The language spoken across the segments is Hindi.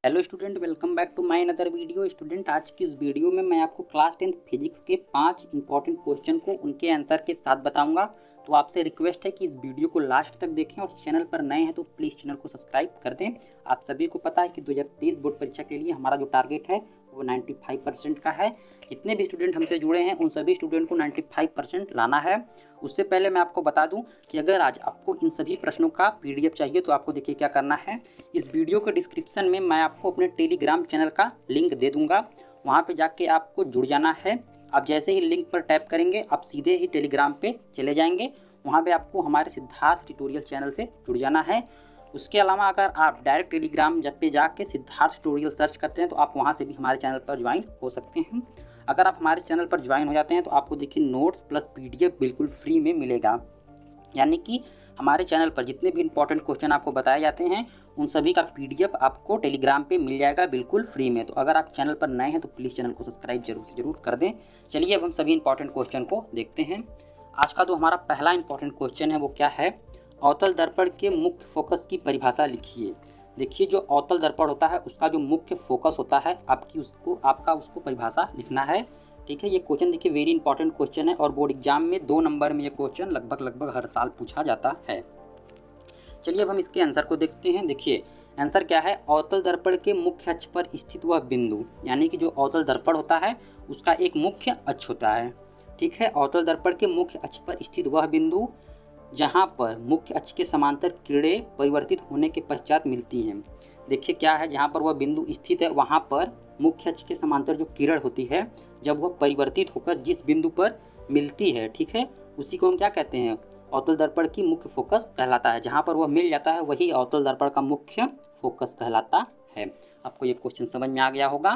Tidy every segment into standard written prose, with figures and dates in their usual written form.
Hello student, welcome back to my another video. Student, आज की इस वीडियो में मैं आपको क्लास 10 फिजिक्स के 5 इंपॉर्टेंट क्वेश्चन को उनके आंसर के साथ बताऊंगा। तो आपसे रिक्वेस्ट है कि इस वीडियो को लास्ट तक देखें और चैनल पर नए हैं तो प्लीज़ चैनल को सब्सक्राइब कर दें। आप सभी को पता है कि 2023 बोर्ड परीक्षा के लिए हमारा जो टारगेट है वो 95% का है। जितने भी स्टूडेंट हमसे जुड़े हैं उन सभी स्टूडेंट को 95% लाना है। उससे पहले मैं आपको बता दूं कि अगर आज आपको इन सभी प्रश्नों का पीडीएफ चाहिए तो आपको देखिए क्या करना है। इस वीडियो के डिस्क्रिप्शन में मैं आपको अपने टेलीग्राम चैनल का लिंक दे दूंगा, वहाँ पे जाके आपको जुड़ जाना है। आप जैसे ही लिंक पर टैप करेंगे आप सीधे ही टेलीग्राम पे चले जाएंगे। वहाँ पे आपको हमारे सिद्धार्थ ट्यूटोरियल चैनल से जुड़ जाना है। उसके अलावा अगर आप डायरेक्ट टेलीग्राम पे जाके सिद्धार्थ ट्यूटोरियल सर्च करते हैं तो आप वहाँ से भी हमारे चैनल पर ज्वाइन हो सकते हैं। अगर आप हमारे चैनल पर ज्वाइन हो जाते हैं तो आपको देखिए नोट्स प्लस पीडीएफ बिल्कुल फ्री में मिलेगा। यानी कि हमारे चैनल पर जितने भी इंपॉर्टेंट क्वेश्चन आपको बताए जाते हैं उन सभी का पीडीएफ आपको टेलीग्राम पे मिल जाएगा बिल्कुल फ्री में। तो अगर आप चैनल पर नए हैं तो प्लीज़ चैनल को सब्सक्राइब जरूर से जरूर कर दें। चलिए अब हम सभी इंपॉर्टेंट क्वेश्चन को देखते हैं। आज का जो हमारा पहला इंपॉर्टेंट क्वेश्चन है वो क्या है, अवतल दर्पण के मुख्य फोकस की परिभाषा लिखिए। देखिए जो अवतल दर्पण होता है उसका जो मुख्य फोकस होता है आपका उसको परिभाषा लिखना है। ठीक है, ये क्वेश्चन देखिए वेरी इंपॉर्टेंट क्वेश्चन है और बोर्ड एग्जाम में 2 नंबर में ये क्वेश्चन लगभग हर साल पूछा जाता है। चलिए अब हम इसके आंसर को देखते हैं। देखिए आंसर क्या है, अवतल दर्पण के मुख्य अक्ष पर स्थित वह बिंदु, यानी कि जो अवतल दर्पण होता है उसका एक मुख्य अक्ष होता है। ठीक है, अवतल दर्पण के मुख्य अक्ष पर स्थित वह बिंदु जहाँ पर मुख्य अक्ष के समांतर किरणें परिवर्तित होने के पश्चात मिलती हैं। देखिए क्या है, जहाँ पर वह बिंदु स्थित है वहाँ पर मुख्य अक्ष के समांतर जो किरण होती है जब वह परिवर्तित होकर जिस बिंदु पर मिलती है, ठीक है, उसी को हम क्या कहते हैं, अवतल दर्पण की मुख्य फोकस कहलाता है। जहाँ पर वह मिल जाता है वही अवतल दर्पण का मुख्य फोकस कहलाता है। आपको ये क्वेश्चन समझ में आ गया होगा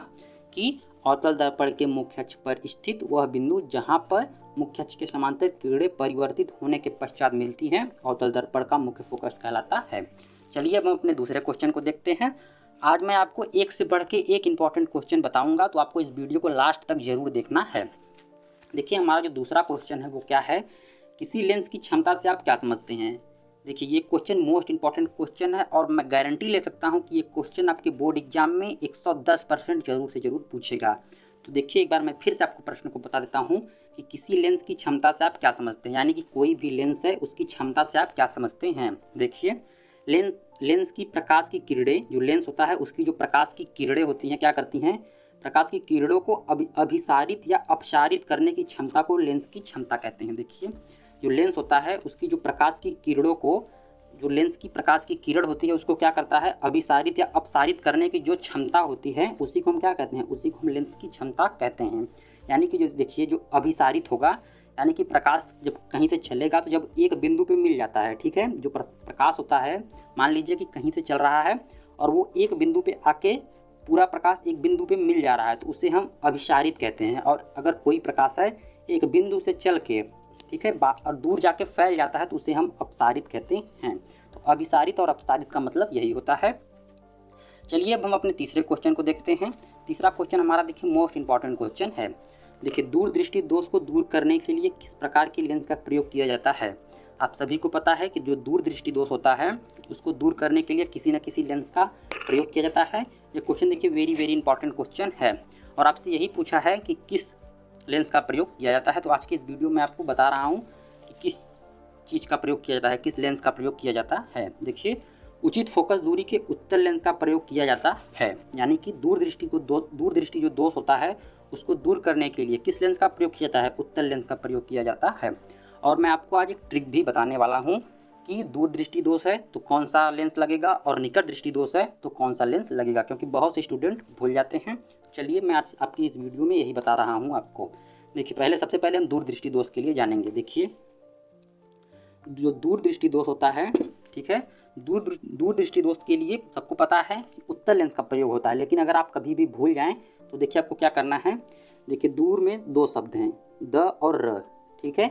कि अवतल दर्पण के मुख्य अक्ष पर स्थित वह बिंदु जहाँ पर मुख्य अक्ष के समांतर किरणें परिवर्तित होने के पश्चात मिलती हैं अवतल दर्पण का मुख्य फोकस कहलाता है। चलिए अब हम अपने दूसरे क्वेश्चन को देखते हैं। आज मैं आपको एक से बढ़ के एक इंपॉर्टेंट क्वेश्चन बताऊंगा, तो आपको इस वीडियो को लास्ट तक जरूर देखना है। देखिए हमारा जो दूसरा क्वेश्चन है वो क्या है, किसी लेंस की क्षमता से आप क्या समझते हैं। देखिए ये क्वेश्चन मोस्ट इंपॉर्टेंट क्वेश्चन है और मैं गारंटी ले सकता हूँ कि ये क्वेश्चन आपके बोर्ड एग्जाम में 110% जरूर से जरूर पूछेगा। तो देखिए एक बार मैं फिर से आपको प्रश्न को बता देता हूँ कि किसी लेंस की क्षमता से आप क्या समझते हैं, यानी कि कोई भी लेंस है उसकी क्षमता से आप क्या समझते हैं। देखिए लेंस की प्रकाश की किरणें, जो लेंस होता है उसकी जो प्रकाश की किरणें होती हैं क्या करती हैं, प्रकाश की किरणों को अभिसारित या अपसारित करने की क्षमता को लेंस की क्षमता कहते हैं। देखिए जो लेंस होता है उसकी जो प्रकाश की किरणों को, जो लेंस की प्रकाश की किरण होती है उसको क्या करता है, अभिसारित या अपसारित करने की जो क्षमता होती है उसी को हम क्या कहते हैं, उसी को हम लेंस की क्षमता कहते हैं। यानी कि जो देखिए जो अभिसारित होगा, यानी कि प्रकाश जब कहीं से चलेगा तो जब एक बिंदु पे मिल जाता है, ठीक है, जो प्रकाश होता है मान लीजिए कि कहीं से चल रहा है और वो एक बिंदु पे आके पूरा प्रकाश एक बिंदु पे मिल जा रहा है तो उसे हम अभिसारित कहते हैं। और अगर कोई प्रकाश है एक बिंदु से चल के, ठीक है, और दूर जाके फैल जाता है तो उसे हम अपसारित कहते हैं। तो अभिसारित और अपसारित का मतलब यही होता है। चलिए अब हम अपने तीसरे क्वेश्चन को देखते हैं। तीसरा क्वेश्चन हमारा देखिए मोस्ट इंपॉर्टेंट क्वेश्चन है। देखिए दूरदृष्टि दोष को दूर करने के लिए किस प्रकार की लेंस का प्रयोग किया जाता है। आप सभी को पता है कि जो दूरदृष्टि दोष होता है उसको दूर करने के लिए किसी न किसी लेंस का प्रयोग किया जाता है। ये क्वेश्चन देखिए वेरी इंपॉर्टेंट क्वेश्चन है और आपसे यही पूछा है कि किस लेंस का प्रयोग किया जाता है। तो आज की इस वीडियो में आपको बता रहा हूँ कि किस चीज़ का प्रयोग किया जाता है, किस लेंस का प्रयोग किया जाता है। देखिए उचित फोकस दूरी के उत्तल लेंस का प्रयोग किया जाता है, यानी कि दूरदृष्टि जो दोष होता है उसको दूर करने के लिए किस लेंस का प्रयोग किया जाता है, उत्तल लेंस का प्रयोग किया जाता है। और मैं आपको आज एक ट्रिक भी बताने वाला हूँ कि दूरदृष्टि दोष है तो कौन सा लेंस लगेगा और निकट दृष्टि दोष है तो कौन सा लेंस लगेगा, क्योंकि बहुत से स्टूडेंट भूल जाते हैं। चलिए मैं आज आपकी इस वीडियो में यही बता रहा हूँ आपको। देखिए सबसे पहले हम दूरदृष्टि दोष के लिए जानेंगे। देखिए जो दूरदृष्टि दोष होता है, ठीक है, दूरदृष्टि दोष के लिए सबको पता है कि उत्तल लेंस का प्रयोग होता है, लेकिन अगर आप कभी भी भूल जाएं तो देखिए आपको क्या करना है। देखिए दूर में 2 शब्द हैं, द और र, ठीक है,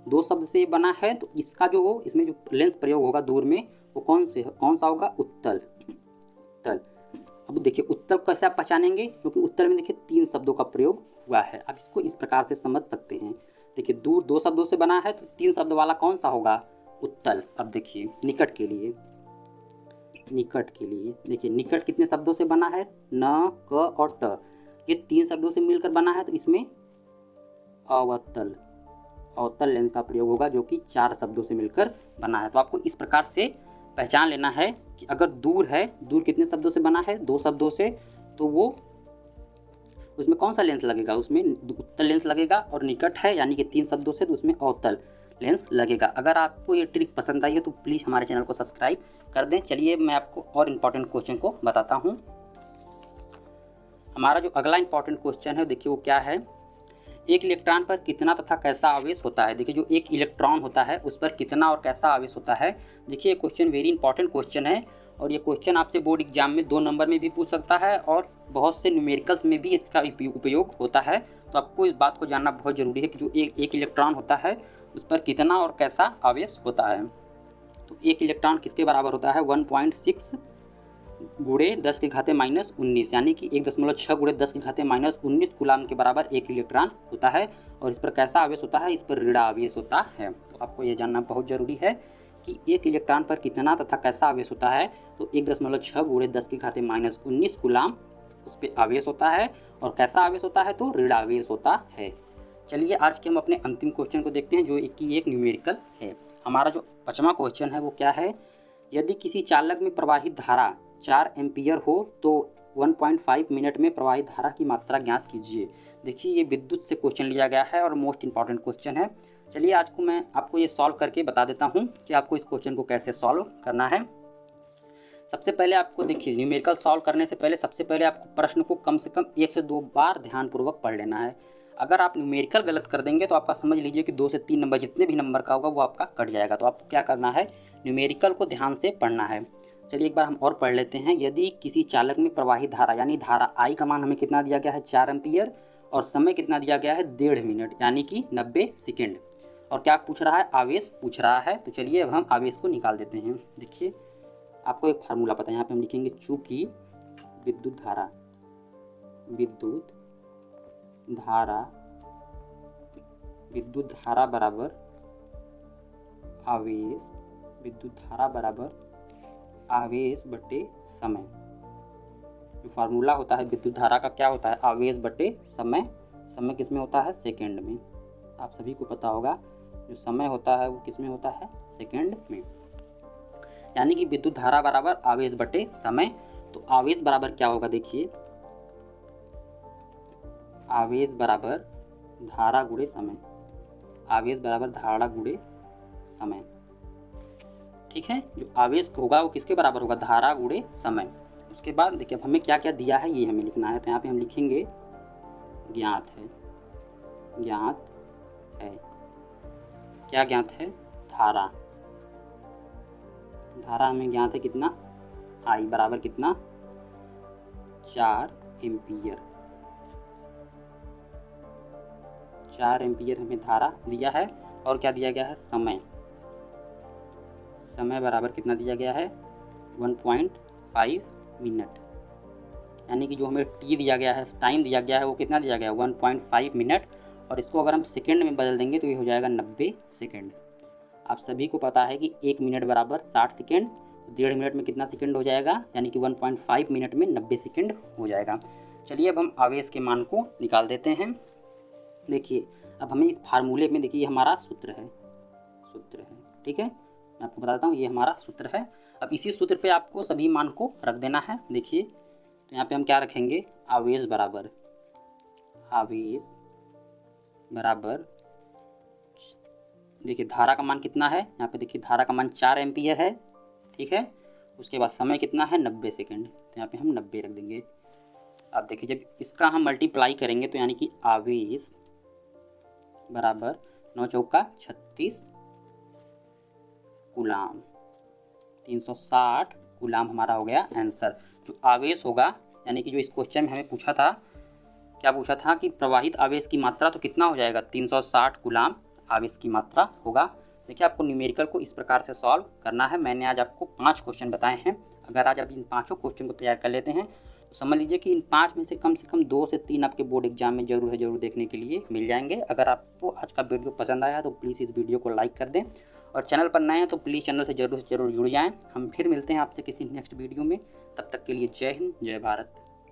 2 शब्द से बना है तो इसका जो इसमें जो लेंस प्रयोग होगा दूर में वो कौन सा होगा, उत्तल। अब देखिए उत्तल कैसे आप पहचानेंगे, क्योंकि उत्तल में देखिए 3 शब्दों का प्रयोग हुआ है। आप इसको इस प्रकार से समझ सकते हैं। देखिए दूर 2 शब्दों से बना है तो 3 शब्द वाला कौन सा होगा, उत्तल। अब देखिए निकट के लिए निकट के लिए देखिए निकट कितने शब्दों से बना है, न, क और ट, ये 3 शब्दों से मिलकर बना है, तो इसमें अवतल अवतल लेंस का प्रयोग होगा जो कि 4 शब्दों से मिलकर बना है। तो आपको इस प्रकार से पहचान लेना है कि अगर दूर है, दूर कितने शब्दों से बना है, 2 शब्दों से, तो वो उसमें कौन सा लेंस लगेगा, उसमें उत्तल लेंस लगेगा, और निकट है यानी कि 3 शब्दों से, तो उसमें अवतल लेंस लगेगा। अगर आपको ये ट्रिक पसंद आई है तो प्लीज़ हमारे चैनल को सब्सक्राइब कर दें। चलिए मैं आपको और इम्पॉर्टेंट क्वेश्चन को बताता हूँ। हमारा जो अगला इम्पॉर्टेंट क्वेश्चन है देखिए वो क्या है, एक इलेक्ट्रॉन पर कितना तथा कैसा आवेश होता है। देखिए जो एक इलेक्ट्रॉन होता है उस पर कितना और कैसा आवेश होता है। देखिए ये क्वेश्चन वेरी इंपॉर्टेंट क्वेश्चन है और ये क्वेश्चन आपसे बोर्ड एग्जाम में 2 नंबर में भी पूछ सकता है और बहुत से न्यूमेरिकल्स में भी इसका उपयोग होता है। तो आपको इस बात को जानना बहुत ज़रूरी है कि जो एक इलेक्ट्रॉन होता है उस पर कितना और कैसा आवेश होता है। तो एक इलेक्ट्रॉन किसके बराबर होता है, 1.6 गुणे 10 की घाते -19 यानी कि 1.6 गुणे 10 की घाते -19 कूलाम के बराबर एक इलेक्ट्रॉन होता है। और इस पर कैसा आवेश होता है, इस पर ऋण आवेश होता है। तो आपको ये जानना बहुत ज़रूरी है कि एक इलेक्ट्रॉन पर कितना तथा कैसा आवेश होता है। तो 1.6 गुणे 10 की घाते -19 कूलाम उस पर आवेश होता है, और कैसा आवेश होता है, तो ऋण आवेश होता है। चलिए आज के हम अपने अंतिम क्वेश्चन को देखते हैं जो कि एक न्यूमेरिकल है। हमारा जो 5वां क्वेश्चन है वो क्या है, यदि किसी चालक में प्रवाहित धारा 4 एम्पीयर हो तो 1.5 मिनट में प्रवाहित धारा की मात्रा ज्ञात कीजिए। देखिए ये विद्युत से क्वेश्चन लिया गया है और मोस्ट इंपॉर्टेंट क्वेश्चन है। चलिए आज को मैं आपको ये सॉल्व करके बता देता हूँ कि आपको इस क्वेश्चन को कैसे सॉल्व करना है। सबसे पहले आपको देखिए न्यूमेरिकल सॉल्व करने से पहले सबसे पहले आपको प्रश्न को कम से कम 1 से 2 बार ध्यानपूर्वक पढ़ लेना है। अगर आप न्यूमेरिकल गलत कर देंगे तो आपका समझ लीजिए कि 2 से 3 नंबर जितने भी नंबर का होगा वो आपका कट जाएगा। तो आपको क्या करना है, न्यूमेरिकल को ध्यान से पढ़ना है। चलिए एक बार हम और पढ़ लेते हैं। यदि किसी चालक में प्रवाहित धारा यानी धारा आई का मान हमें कितना दिया गया है, 4 एम्पीयर, और समय कितना दिया गया है, 1.5 मिनट यानी कि 90 सेकेंड। और क्या पूछ रहा है, आवेश पूछ रहा है। तो चलिए अब हम आवेश को निकाल देते हैं। देखिए आपको एक फार्मूला पता है, यहाँ पे हम लिखेंगे चूंकि विद्युत धारा बराबर आवेश, विद्युत धारा बराबर आवेश बटे समय। जो फार्मूला होता है विद्युत धारा का क्या होता है, आवेश बटे समय। समय किस में होता है, सेकंड में। आप सभी को पता होगा जो समय होता है वो किस में होता है, सेकंड में। यानी कि विद्युत धारा बराबर आवेश बटे समय। तो आवेश बराबर क्या होगा, देखिए आवेश बराबर धारा गुणे समय, आवेश बराबर धारा गुणे समय। ठीक है, जो आवेश होगा वो किसके बराबर होगा, धारा गुणे समय। उसके बाद देखिए अब हमें क्या क्या दिया है ये हमें लिखना है। तो यहाँ पे हम लिखेंगे ज्ञात है, क्या ज्ञात है, धारा हमें ज्ञात है कितना, आई बराबर कितना, 4 एम्पीयर। 4 एम्पीयर हमें धारा दिया है। और क्या दिया गया है, समय बराबर कितना दिया गया है, 1.5 मिनट। यानी कि जो हमें टी दिया गया है, टाइम दिया गया है, वो कितना दिया गया है, 1.5 मिनट। और इसको अगर हम सेकंड में बदल देंगे तो ये हो जाएगा 90 सेकंड। आप सभी को पता है कि 1 मिनट बराबर 60 सेकंड, 1.5 मिनट में कितना सेकंड हो जाएगा, यानी कि 1.5 मिनट में 90 सेकंड हो जाएगा। चलिए अब हम आवेश के मान को निकाल देते हैं। देखिए अब हमें इस फार्मूले में, देखिए हमारा सूत्र है, ठीक है, मैं आपको बता देता हूँ ये हमारा सूत्र है। अब इसी सूत्र पे आपको सभी मान को रख देना है। देखिए तो यहाँ पे हम क्या रखेंगे, आवेश बराबर देखिए धारा का मान कितना है, यहाँ पे देखिए धारा का मान 4 एम्पीयर है, ठीक है। उसके बाद समय कितना है, 90 सेकेंड। तो यहाँ पे हम 90 रख देंगे। अब देखिए जब इसका हम मल्टीप्लाई करेंगे तो यानी कि आवेश बराबर 9 चौका 36 कूलाम, 360 कूलाम हमारा हो गया आंसर। जो आवेश होगा यानी कि जो इस क्वेश्चन में हमें पूछा था, क्या पूछा था कि प्रवाहित आवेश की मात्रा, तो कितना हो जाएगा, 360 कूलाम आवेश की मात्रा होगा। देखिए आपको न्यूमेरिकल को इस प्रकार से सॉल्व करना है। मैंने आज आपको 5 क्वेश्चन बताए हैं। अगर आज आप इन 5 क्वेश्चन को तैयार कर लेते हैं तो समझ लीजिए कि इन 5 में से कम 2 से 3 आपके बोर्ड एग्जाम में जरूर देखने के लिए मिल जाएंगे। अगर आपको आज का वीडियो पसंद आया तो प्लीज़ इस वीडियो को लाइक कर दें और चैनल पर नए हैं तो प्लीज़ चैनल से ज़रूर जुड़ जाएँ। हम फिर मिलते हैं आपसे किसी नेक्स्ट वीडियो में, तब तक के लिए जय हिंद, जय भारत।